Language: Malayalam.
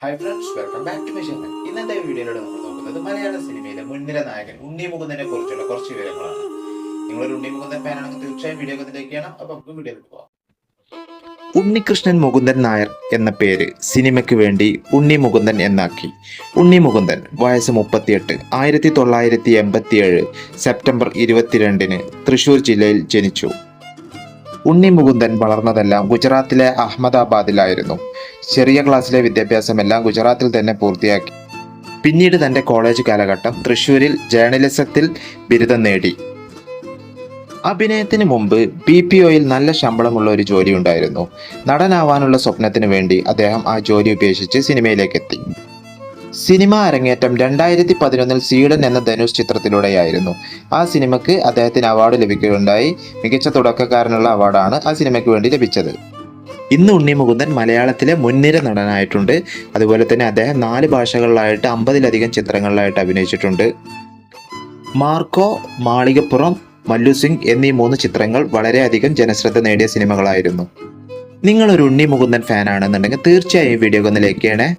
Hi friends, welcome back to my channel. ഇന്നത്തെ വീഡിയോയിലൂടെ നമ്മൾ നോക്കുന്നത് മലയാള സിനിമയിലെ മുൻനിര നായകൻ ഉണ്ണി മുകുന്ദനെ കുറിച്ചുള്ള കുറച്ച് വിവരങ്ങളാണ്. നിങ്ങളൊരു ഉണ്ണി മുകുന്ദൻ ഫാനാണെങ്കിൽ തീർച്ചയായും വീഡിയോ ലൈക്ക് ചെയ്യണം. അപ്പോൾ നമുക്ക് വീഡിയോയിലേക്ക് പോകാം. ഉണ്ണികൃഷ്ണൻ മുകുന്ദൻ നായർ എന്ന പേര് സിനിമയ്ക്ക് വേണ്ടി ഉണ്ണി മുകുന്ദൻ എന്നാക്കി. ഉണ്ണി മുകുന്ദൻ വയസ്സ് 38, 1987 സെപ്റ്റംബർ 22 തൃശൂർ ജില്ലയിൽ ജനിച്ചു. ഉണ്ണി മുകുന്ദൻ വളർന്നതെല്ലാം ഗുജറാത്തിലെ അഹമ്മദാബാദിലായിരുന്നു. ചെറിയ ക്ലാസ്സിലെ വിദ്യാഭ്യാസമെല്ലാം ഗുജറാത്തിൽ തന്നെ പൂർത്തിയാക്കി. പിന്നീട് തൻ്റെ കോളേജ് കാലഘട്ടം തൃശ്ശൂരിൽ ജേർണലിസത്തിൽ ബിരുദം നേടി. അഭിനയത്തിന് മുമ്പ് BPOയിൽ നല്ല ശമ്പളമുള്ള ഒരു ജോലി ഉണ്ടായിരുന്നു. നടനാവാനുള്ള സ്വപ്നത്തിന് വേണ്ടി അദ്ദേഹം ആ ജോലി ഉപേക്ഷിച്ച് സിനിമയിലേക്കെത്തി. സിനിമ അരങ്ങേറ്റം 2011 സ്വീഡൻ എന്ന ധനുഷ് ചിത്രത്തിലൂടെയായിരുന്നു. ആ സിനിമയ്ക്ക് അദ്ദേഹത്തിന് അവാർഡ് ലഭിക്കുകയുണ്ടായി. മികച്ച തുടക്കക്കാരനുള്ള അവാർഡാണ് ആ സിനിമയ്ക്ക് വേണ്ടി ലഭിച്ചത്. ഇന്ന് ഉണ്ണി മുകുന്ദൻ മലയാളത്തിലെ മുൻനിര നടനായിട്ടുണ്ട്. അതുപോലെ തന്നെ അദ്ദേഹം 4 ഭാഷകളിലായിട്ട് 50-ലധികം ചിത്രങ്ങളിലായിട്ട് അഭിനയിച്ചിട്ടുണ്ട്. മാർക്കോ, മാളികപ്പുറം, മല്ലു സിംഗ് എന്നീ 3 ചിത്രങ്ങൾ വളരെയധികം ജനശ്രദ്ധ നേടിയ സിനിമകളായിരുന്നു. നിങ്ങളൊരു ഉണ്ണി മുകുന്ദൻ ഫാനാണെന്നുണ്ടെങ്കിൽ തീർച്ചയായും വീഡിയോ ഒന്ന് ലൈക്ക് ചെയ്യണേ.